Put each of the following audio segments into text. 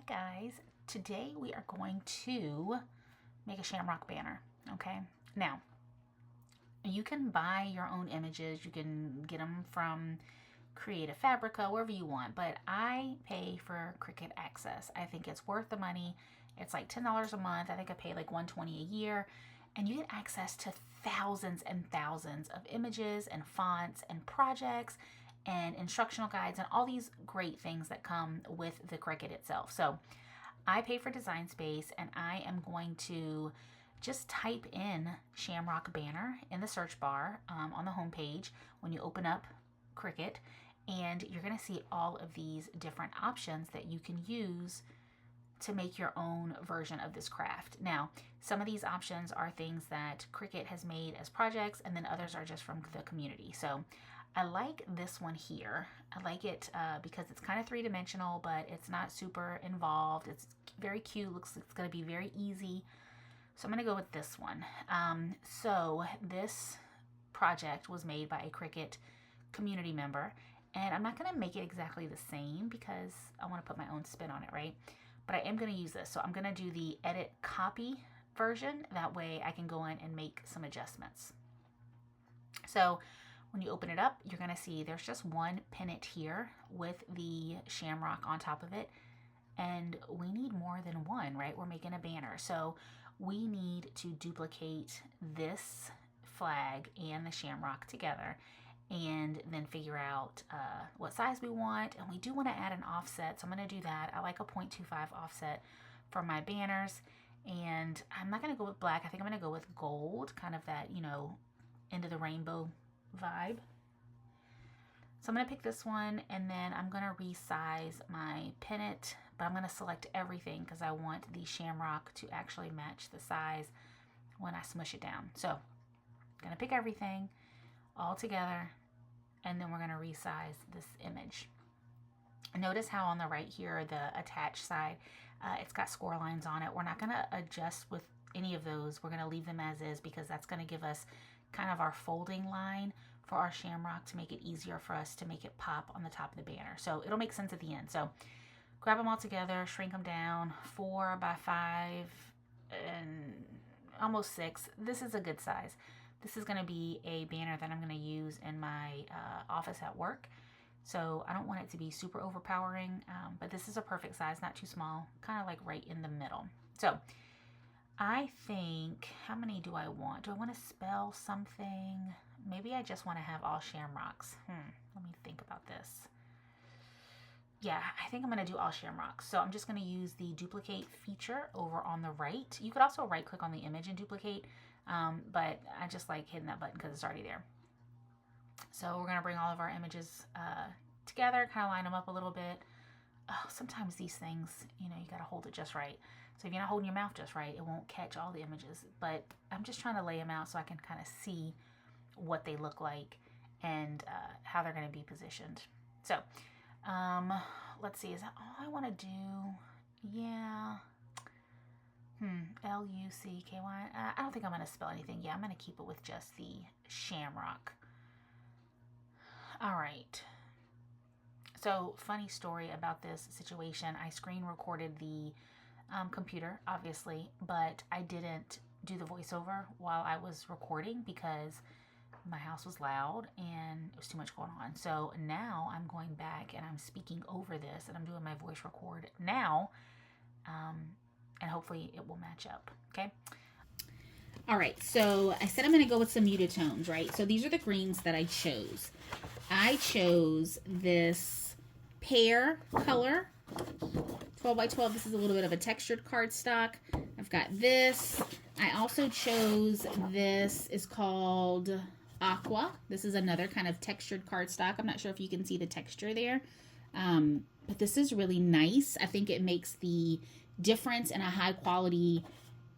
Guys, today we are going to make a Shamrock banner. Okay, now you can buy your own images. You can get them from Creative Fabrica, wherever you want, but I pay for Cricut access. I think it's worth the money. It's like $10 a month. I think I pay like $120 a year, and you get access to thousands and thousands of images and fonts and projects and instructional guides and all these great things that come with the Cricut itself. So I pay for design space, and I am going to just type in Shamrock banner in the search bar on the home page when you open up Cricut, and you're going to see all of these different options that you can use to make your own version of this craft. Now, some of these options are things that Cricut has made as projects, and then others are just from the community. So I like this one here. I like it because it's kind of three-dimensional, but it's not super involved. It's very cute. Looks like it's going to be very easy. So I'm going to go with this one. So this project was made by a Cricut community member, and I'm not going to make it exactly the same because I want to put my own spin on it, right? But I am going to use this. So I'm going to do the edit copy version. That way I can go in and make some adjustments. So when you open it up, you're going to see there's just one pennant here with the Shamrock on top of it. And we need more than one, right? We're making a banner. So we need to duplicate this flag and the Shamrock together and then figure out what size we want. And we do want to add an offset, so I'm going to do that. I like a 0.25 offset for my banners. And I'm not going to go with black. I think I'm going to go with gold, kind of that, you know, end of the rainbow vibe. So I'm going to pick this one, and then I'm going to resize my pennant, but I'm going to select everything because I want the Shamrock to actually match the size when I smush it down. So I'm going to pick everything all together, and then we're going to resize this image. Notice how on the right here, the attached side, it's got score lines on it. We're not going to adjust with any of those. We're going to leave them as is because that's going to give us kind of our folding line for our Shamrock to make it easier for us to make it pop on the top of the banner. So it'll make sense at the end. So grab them all together, shrink them down 4 by 5 and almost 6. This is a good size. This is going to be a banner that I'm going to use in my office at work. So I don't want it to be super overpowering, but this is a perfect size, not too small, kind of like right in the middle. So I think, how many do I want? Do I want to spell something? Maybe I just want to have all Shamrocks. Let me think about this. Yeah, I think I'm going to do all Shamrocks. So I'm just going to use the duplicate feature over on the right. You could also right click on the image and duplicate, but I just like hitting that button because it's already there. So we're going to bring all of our images together, kind of line them up a little bit. Oh, sometimes these things, you know, you got to hold it just right. So if you're not holding your mouth just right, it won't catch all the images. But I'm just trying to lay them out so I can kind of see what they look like and how they're going to be positioned. So let's see, is that all I want to do? Yeah. L-U-C-K-Y. I don't think I'm going to spell anything. Yeah, I'm going to keep it with just the Shamrock. All right. So funny story about this situation. I screen recorded the computer, obviously, but I didn't do the voiceover while I was recording because my house was loud and it was too much going on. So now I'm going back and I'm speaking over this and I'm doing my voice record now, and hopefully it will match up. Okay. All right. So I said I'm going to go with some muted tones, right? So these are the greens that I chose. I chose this pear color, 12 by 12. This is a little bit of a textured cardstock. I've got this. I also chose this, is called Aqua. This is another kind of textured cardstock. I'm not sure if you can see the texture there, but this is really nice. I think it makes the difference in a high quality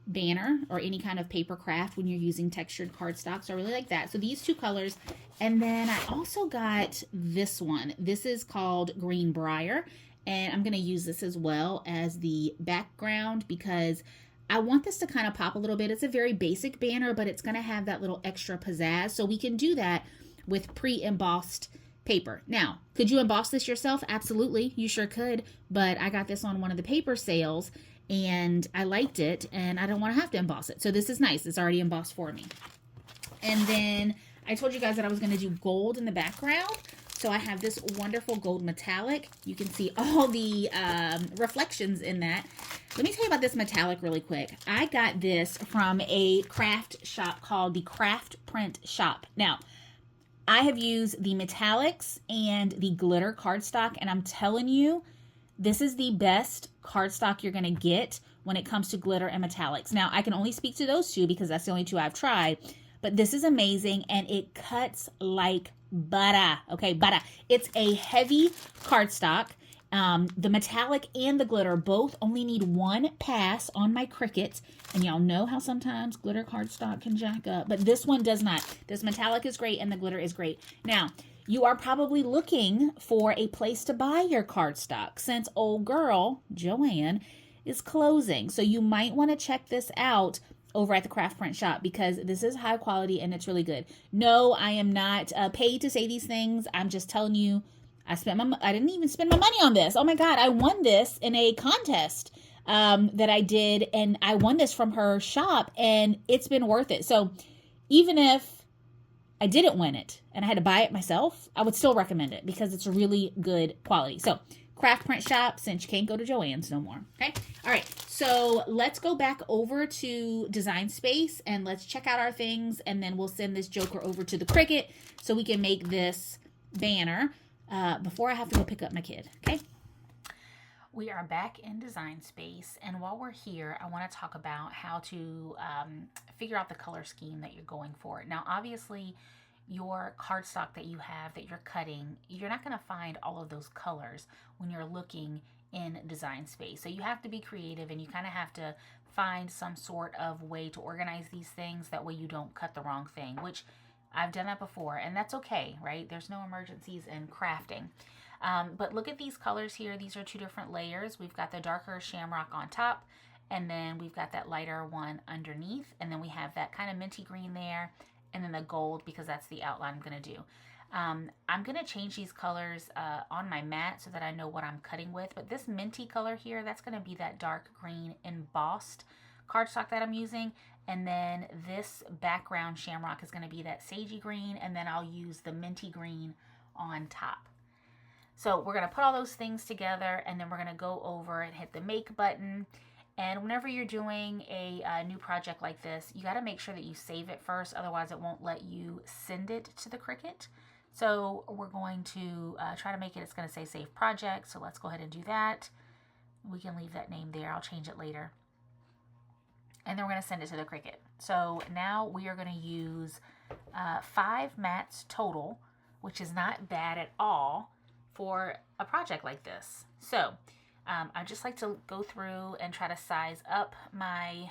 banner or any kind of paper craft when you're using textured cardstock. So I really like that. So these two colors. And then I also got this one. This is called Greenbrier, and I'm going to use this as well as the background because I want this to kind of pop a little bit. It's a very basic banner, but it's going to have that little extra pizzazz. So we can do that with pre-embossed paper. Now, could you emboss this yourself? Absolutely, you sure could, but I got this on one of the paper sales and I liked it and I don't want to have to emboss it. So this is nice. It's already embossed for me. And then I told you guys that I was going to do gold in the background. So I have this wonderful gold metallic. You can see all the reflections in that. Let me tell you about this metallic really quick. I got this from a craft shop called the Craft Print Shop. Now, I have used the metallics and the glitter cardstock, and I'm telling you, this is the best cardstock you're going to get when it comes to glitter and metallics. Now, I can only speak to those two because that's the only two I've tried, but this is amazing, and it cuts like butter. Okay, butter. It's a heavy cardstock. The metallic and the glitter both only need one pass on my Cricut, and y'all know how sometimes glitter cardstock can jack up, but this one does not. This metallic is great and the glitter is great. Now, you are probably looking for a place to buy your cardstock since old girl, Joanne, is closing. So you might want to check this out over at the Craft Print Shop because this is high quality and it's really good. No, I am not paid to say these things. I'm just telling you, I didn't even spend my money on this. Oh my God, I won this in a contest that I did, and I won this from her shop, and it's been worth it. So even if I didn't win it and I had to buy it myself, I would still recommend it because it's a really good quality. So Craft Print Shop, since you can't go to Joann's no more. Okay. All right. So let's go back over to Design Space and let's check out our things, and then we'll send this joker over to the Cricut so we can make this banner before I have to go pick up my kid. Okay. We are back in Design Space, and while we're here, I want to talk about how to figure out the color scheme that you're going for. Now, obviously, your cardstock that you have that you're cutting, you're not going to find all of those colors when you're looking in Design Space. So you have to be creative, and you kind of have to find some sort of way to organize these things. That way you don't cut the wrong thing, which I've done that before, and that's okay, right? There's no emergencies in crafting. But look at these colors here. These are two different layers. We've got the darker Shamrock on top, and then we've got that lighter one underneath, and then we have that kind of minty green there, and then the gold because that's the outline I'm going to do. I'm going to change these colors on my mat so that I know what I'm cutting with, but this minty color here, that's going to be that dark green embossed cardstock that I'm using, and then this background Shamrock is going to be that sagey green, and then I'll use the minty green on top. So we're going to put all those things together, and then we're going to go over and hit the make button. And whenever you're doing a new project like this, you got to make sure that you save it first. Otherwise, it won't let you send it to the Cricut. So we're going to try to make it, it's going to say save project. So let's go ahead and do that. We can leave that name there. I'll change it later. And then we're going to send it to the Cricut. So now we are going to use 5 mats total, which is not bad at all for a project like this. So I just like to go through and try to size up my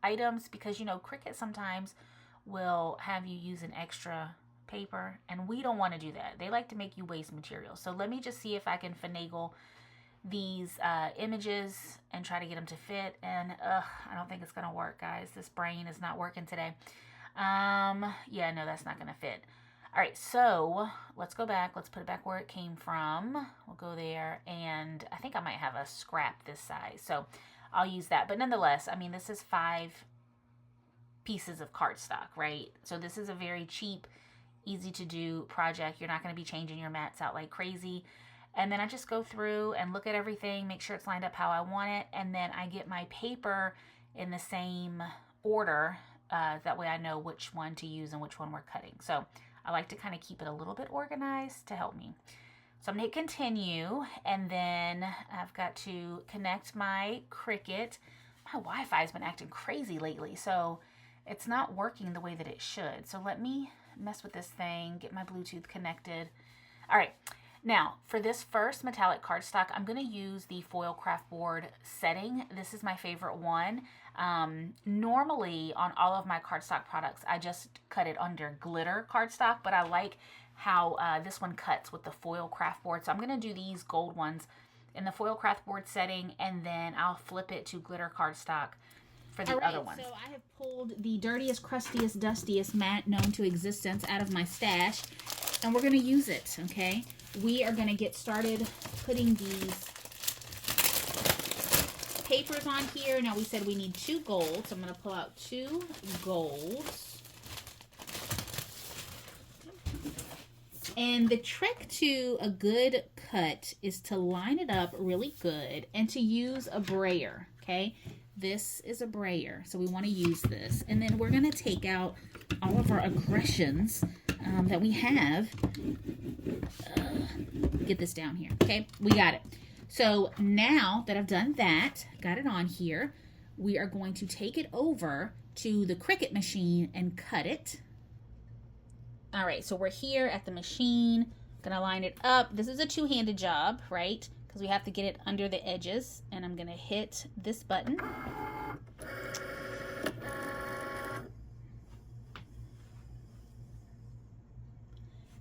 items because, you know, Cricut sometimes will have you use an extra paper, and we don't want to do that. They like to make you waste material. So let me just see if I can finagle these images and try to get them to fit, and I don't think it's gonna work, guys. This brain is not working today. Yeah, no, that's not gonna fit. All right, so let's go back. Let's put it back where it came from. We'll go there, and I think I might have a scrap this size, so I'll use that. But nonetheless, I mean, this is 5 pieces of cardstock, right? So this is a very cheap, easy to do project. You're not going to be changing your mats out like crazy. And then I just go through and look at everything, make sure it's lined up how I want it, and then I get my paper in the same order. That way I know which one to use and which one we're cutting. So I like to kind of keep it a little bit organized to help me. So I'm going to hit continue, and then I've got to connect my Cricut. My Wi-Fi has been acting crazy lately, so it's not working the way that it should. So let me mess with this thing, get my Bluetooth connected. All right. Now, for this first metallic cardstock, I'm going to use the foil craft board setting. This is my favorite one. Normally, on all of my cardstock products, I just cut it under glitter cardstock, but I like how this one cuts with the foil craft board. So I'm going to do these gold ones in the foil craft board setting, and then I'll flip it to glitter cardstock for the other ones. So I have pulled the dirtiest, crustiest, dustiest mat known to existence out of my stash. and we're going to use it, okay? We are going to get started putting these papers on here. Now, we said we need 2 golds. I'm going to pull out 2 golds. And the trick to a good cut is to line it up really good and to use a brayer, okay? This is a brayer, so we want to use this. And then we're going to take out all of our aggressions that we have. Get this down here, okay? We got it. So now that I've done that, got it on here, we are going to take it over to the Cricut machine and cut it. All right, so we're here at the machine, gonna line it up. This is a 2-handed job, right? Because we have to get it under the edges, and I'm gonna hit this button.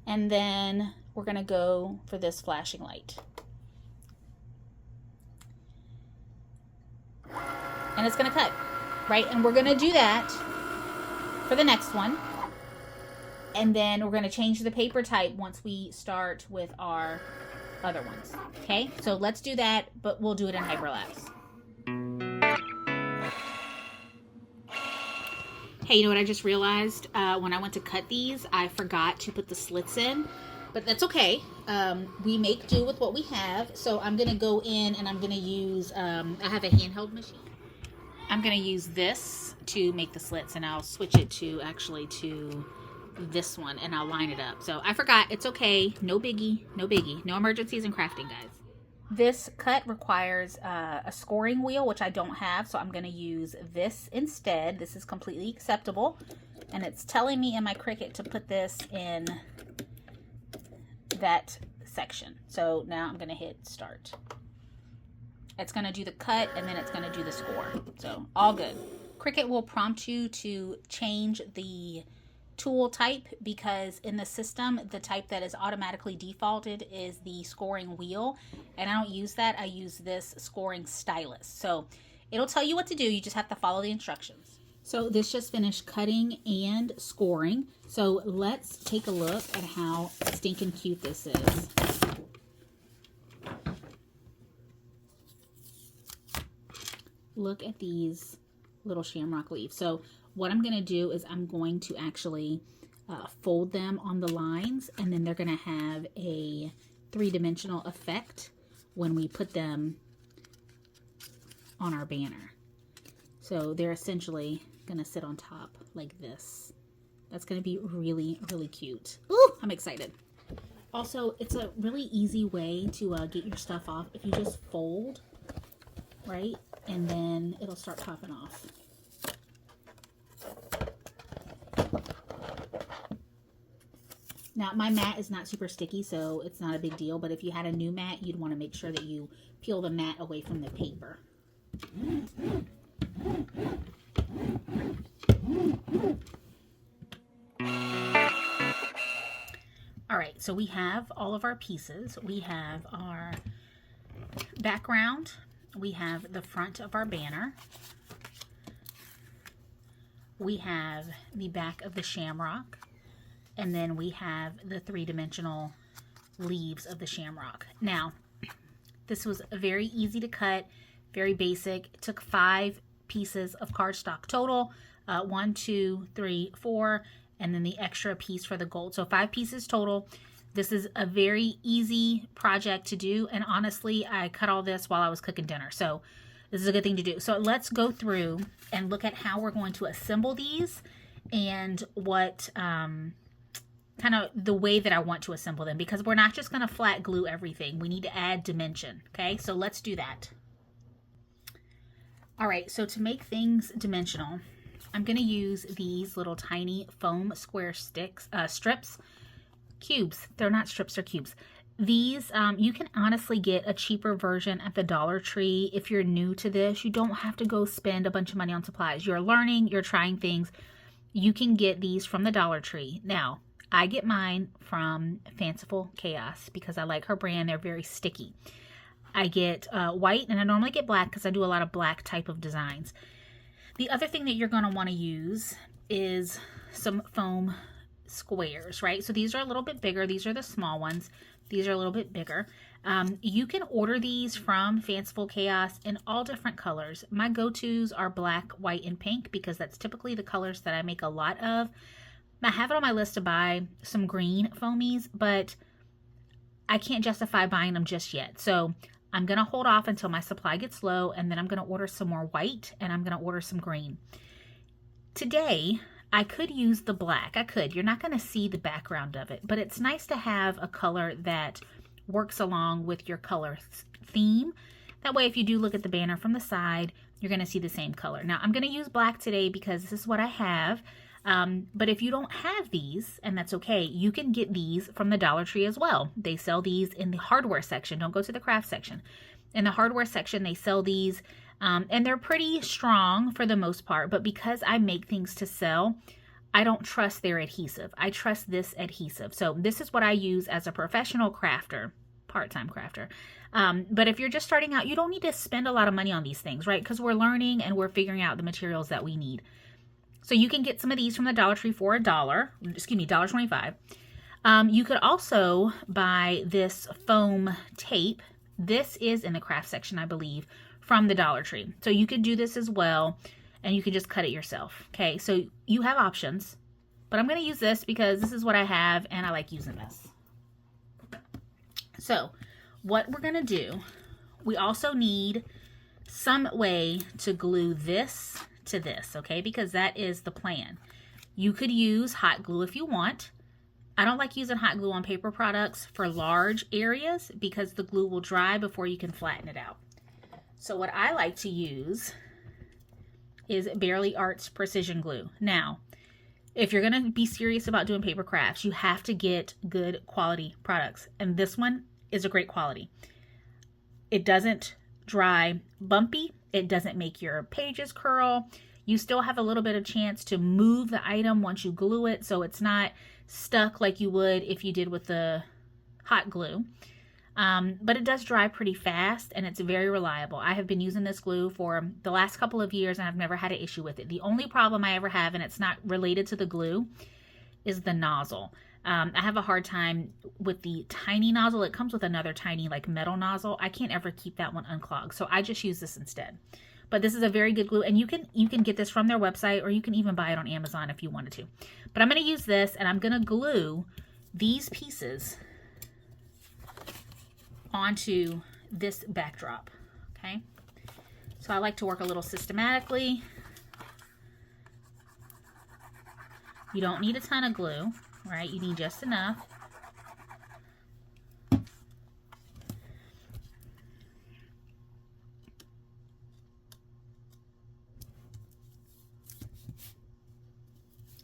And then we're gonna go for this flashing light. And it's gonna cut, right? And we're gonna do that for the next one. And then we're going to change the paper type once we start with our other ones. Okay, so let's do that, but we'll do it in hyperlapse. Hey, you know what I just realized? When I went to cut these, I forgot to put the slits in, but that's okay. We make do with what we have. So I'm going to go in and I'm going to use, I have a handheld machine. I'm going to use this to make the slits, and I'll switch it to this one, and I'll line it up. So I forgot. It's okay. No biggie. No biggie. No emergencies in crafting, guys. This cut requires a scoring wheel, which I don't have, so I'm going to use this instead. This is completely acceptable, and it's telling me in my Cricut to put this in that section. So now I'm going to hit start. It's going to do the cut, and then it's going to do the score. So all good. Cricut will prompt you to change the tool type, because in the system the type that is automatically defaulted is the scoring wheel, and I don't use that. I use this scoring stylus. So it'll tell you what to do. You just have to follow the instructions. So this just finished cutting and scoring. So let's take a look at how stinking cute this is. Look at these little shamrock leaves. So what I'm going to do is I'm going to actually fold them on the lines, and then they're going to have a 3-dimensional effect when we put them on our banner. So they're essentially going to sit on top like this. That's going to be really, really cute. Ooh, I'm excited. Also, it's a really easy way to get your stuff off if you just fold, right? And then it'll start popping off. Now, my mat is not super sticky, so it's not a big deal. But if you had a new mat, you'd want to make sure that you peel the mat away from the paper. All right, so we have all of our pieces. We have our background. We have the front of our banner. We have the back of the shamrock. And then we have the 3-dimensional leaves of the shamrock. Now, this was very easy to cut, very basic. It took 5 pieces of cardstock total. 1, 2, 3, 4, and then the extra piece for the gold. So 5 pieces total. This is a very easy project to do. And honestly, I cut all this while I was cooking dinner. So this is a good thing to do. So let's go through and look at how we're going to assemble these and what... kind of the way that I want to assemble them, because we're not just going to flat glue everything. We need to add dimension. Okay, so let's do that. All right, so to make things dimensional, I'm going to use these little tiny foam square strips, cubes. They're not strips, they're cubes. These, you can honestly get a cheaper version at the Dollar Tree. If you're new to this, you don't have to go spend a bunch of money on supplies. You're learning, you're trying things. You can get these from the Dollar Tree. Now, I get mine from Fanciful Chaos because I like her brand. They're very sticky. I get white, and I normally get black because I do a lot of black type of designs. The other thing that you're going to want to use is some foam squares, right? So these are a little bit bigger. These are the small ones. These are a little bit bigger. You can order these from Fanciful Chaos in all different colors. My go-tos are black, white, and pink because that's typically the colors that I make a lot of. I have it on my list to buy some green foamies, but I can't justify buying them just yet. So I'm going to hold off until my supply gets low, and then I'm going to order some more white, and I'm going to order some green. Today, I could use the black. I could. You're not going to see the background of it, but it's nice to have a color that works along with your color theme. That way, if you do look at the banner from the side, you're going to see the same color. Now, I'm going to use black today because this is what I have. But if you don't have these, and that's okay, you can get these from the Dollar Tree as well. They sell these in the hardware section. Don't go to the craft section. In the hardware section, they sell these, and they're pretty strong for the most part. But because I make things to sell, I don't trust their adhesive. I trust this adhesive. So this is what I use as a professional crafter, part-time crafter. But if you're just starting out, you don't need to spend a lot of money on these things, right? Because we're learning and we're figuring out the materials that we need. So you can get some of these from the Dollar Tree for $1.25. You could also buy this foam tape. This is in the craft section, I believe, from the Dollar Tree. So you could do this as well, and you can just cut it yourself. Okay, so you have options, but I'm going to use this because this is what I have, and I like using this. So what we're going to do, we also need some way to glue this to this, okay, because that is the plan. You could use hot glue if you want. I don't like using hot glue on paper products for large areas because the glue will dry before you can flatten it out. So what I like to use is Barely Arts Precision Glue. Now, if you're going to be serious about doing paper crafts, you have to get good quality products, and this one is a great quality. It doesn't dry bumpy. It doesn't make your pages curl. You still have a little bit of chance to move the item once you glue it, so it's not stuck like you would if you did with the hot glue. But it does dry pretty fast, and it's very reliable. I have been using this glue for the last couple of years, and I've never had an issue with it. The only problem I ever have, and it's not related to the glue, is the nozzle. I have a hard time with the tiny nozzle. It comes with another tiny like metal nozzle. I can't ever keep that one unclogged, so I just use this instead. But this is a very good glue, and you can get this from their website, or you can even buy it on Amazon if you wanted to. But I'm going to use this, and I'm going to glue these pieces onto this backdrop, okay? So I like to work a little systematically. You don't need a ton of glue, right? You need just enough.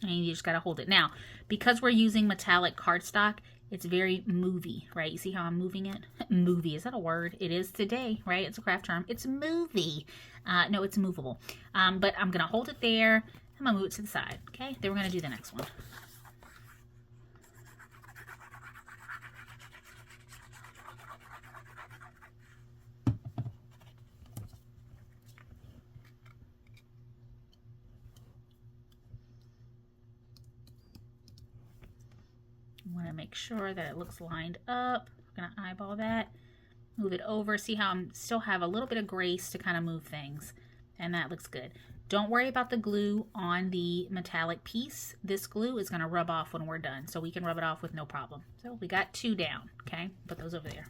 And you just got to hold it. Now, because we're using metallic cardstock, it's very movie, right? You see how I'm moving it? Movie, is that a word? It is today, right? It's a craft term. It's movie. No, it's movable. But I'm going to hold it there. I'm going to move it to the side, okay? Then we're going to do the next one. I want to make sure that it looks lined up. I'm going to eyeball that, move it over. See how I still have a little bit of grace to kind of move things, and that looks good. Don't worry about the glue on the metallic piece. This glue is going to rub off when we're done, so we can rub it off with no problem. So we got 2 down, okay? Put those over there.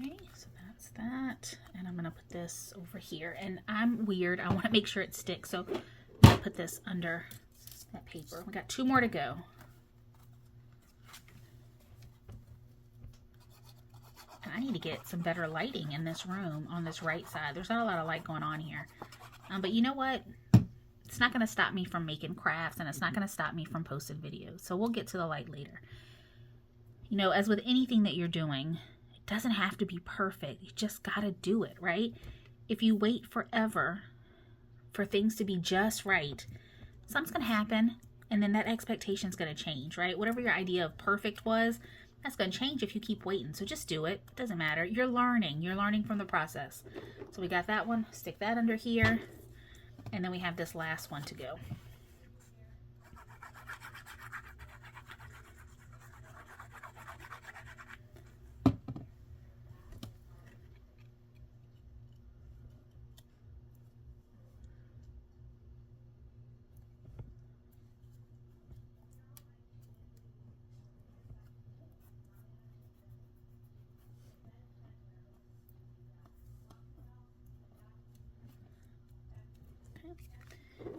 Okay, so that's that, and I'm going to put this over here, and I'm weird. I want to make sure it sticks, so I'm going to put this under that paper. We got 2 more to go. And I need to get some better lighting in this room on this right side. There's not a lot of light going on here, but you know what? It's not going to stop me from making crafts, and it's not going to stop me from posting videos, so we'll get to the light later. You know, as with anything that you're doing, it doesn't have to be perfect. You just got to do it, right? If you wait forever for things to be just right, something's going to happen, and then that expectation is going to change, right? Whatever your idea of perfect was, that's going to change if you keep waiting. So just do it. It doesn't matter. You're learning from the process. So we got that one. Stick that under here. And then we have this last one to go.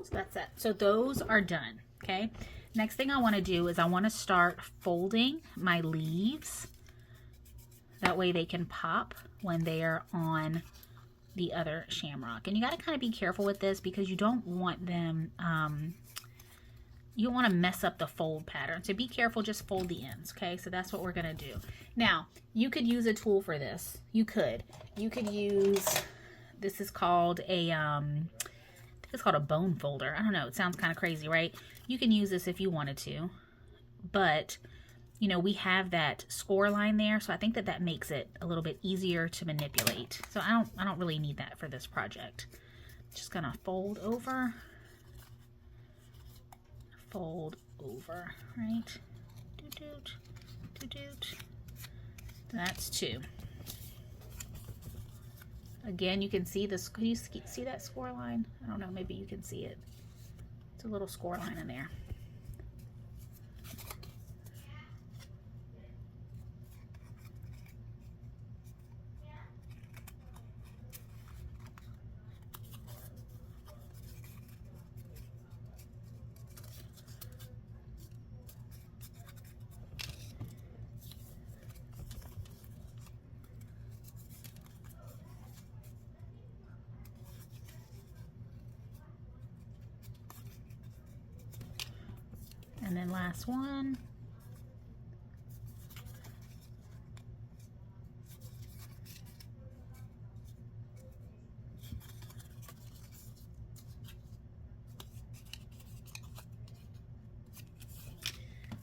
So that's it. So those are done. Okay. Next thing I want to do is I want to start folding my leaves. That way they can pop when they are on the other shamrock. And you got to kind of be careful with this because you don't want them, you don't want to mess up the fold pattern. So be careful, just fold the ends. Okay. So that's what we're going to do. Now you could use a tool for this. You could use, this is called a, it's called a bone folder. I don't know. It sounds kind of crazy, right? You can use this if you wanted to, but you know, we have that score line there. So I think that that makes it a little bit easier to manipulate. So I don't really need that for this project. Just gonna fold over, right? Doot, doot, doot. That's 2. Again, you can see this. Can you see that score line? I don't know. Maybe you can see it. It's a little score line in there. And then last one.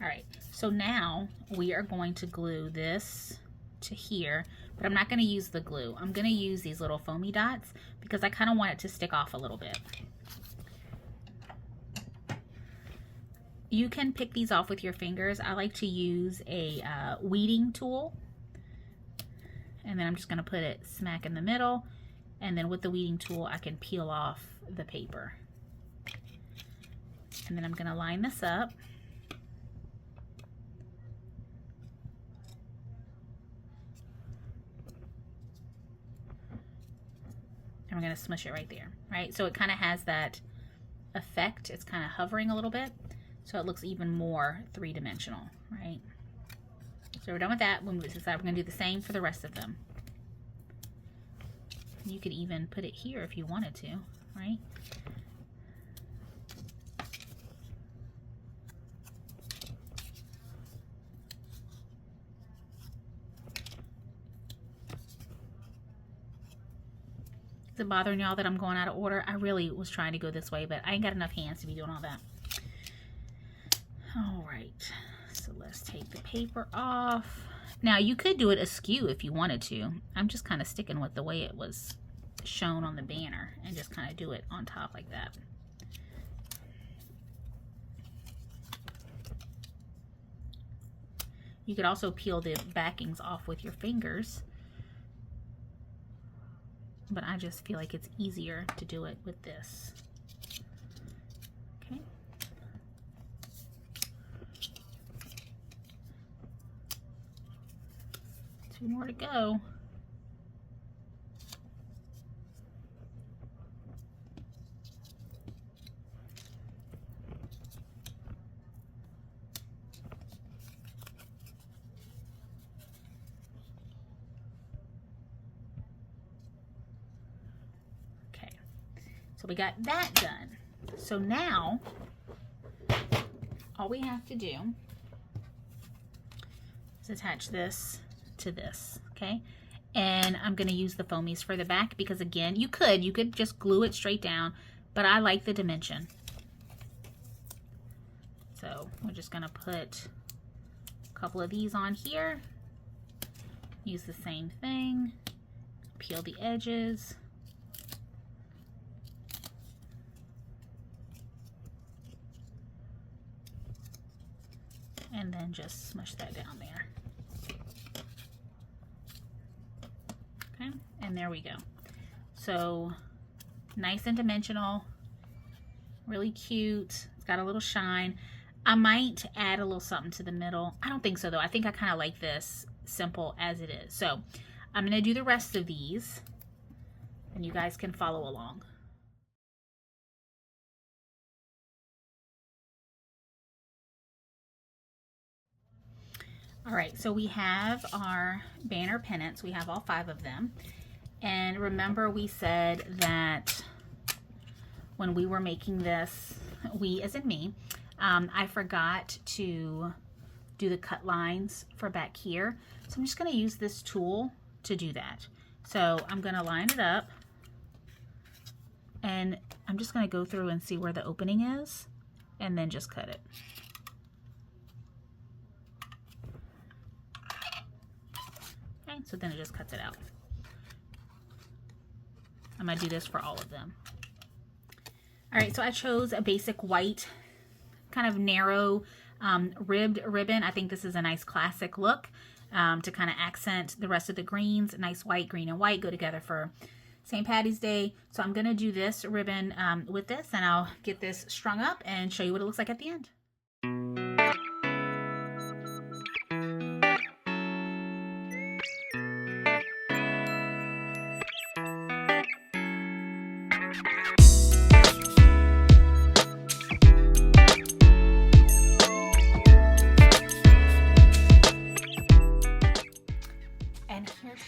All right, so now we are going to glue this to here, but I'm not going to use the glue. I'm going to use these little foamy dots because I kind of want it to stick off a little bit. You can pick these off with your fingers. I like to use a weeding tool. And then I'm just going to put it smack in the middle. And then with the weeding tool, I can peel off the paper. And then I'm going to line this up. And we're going to smush it right there, right? So it kind of has that effect. It's kind of hovering a little bit. So it looks even more three-dimensional, right? So we're done with that. We'll move this aside. We're going to do the same for the rest of them. You could even put it here if you wanted to, right? Is it bothering y'all that I'm going out of order? I really was trying to go this way, but I ain't got enough hands to be doing all that. All right, so let's take the paper off. Now you could do it askew if you wanted to. I'm just kind of sticking with the way it was shown on the banner and just kind of do it on top like that. You could also peel the backings off with your fingers, but I just feel like it's easier to do it with this. Okay. 2 more to go. Okay, so we got that done. So now all we have to do Just attach this to this, okay? And I'm gonna use the foamies for the back because again, you could just glue it straight down, but I like the dimension. So we're just gonna put a couple of these on here. Use the same thing, peel the edges. And then just smush that down there. Okay, and there we go. So nice and dimensional, really cute. It's got a little shine. I might add a little something to the middle. I don't think so though. I think I kind of like this simple as it is. So I'm gonna do the rest of these and you guys can follow along. All right, so we have our banner pennants. We have all 5 of them. And remember we said that when we were making this, we as in me, I forgot to do the cut lines for back here. So I'm just gonna use this tool to do that. So I'm gonna line it up and I'm just gonna go through and see where the opening is and then just cut it. Okay, so then it just cuts it out. I'm gonna do this for all of them. All right, so I chose a basic white, kind of narrow ribbed ribbon. I think this is a nice classic look to kind of accent the rest of the greens. Nice white, green and white go together for St. Patty's Day. So I'm gonna do this ribbon with this and I'll get this strung up and show you what it looks like at the end.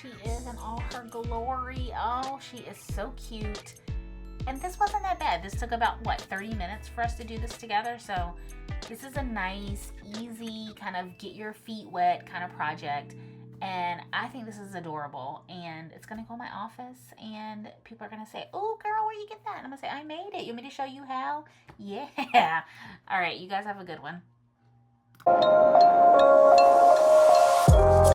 She is in all her glory. Oh, she is so cute. And this wasn't that bad. This took about, what, 30 minutes for us to do this together. So this is a nice, easy, kind of get your feet wet kind of project. And I think this is adorable. And it's going to go in my office. And people are going to say, oh, girl, where you get that? And I'm going to say, I made it. You want me to show you how? Yeah. All right, you guys have a good one.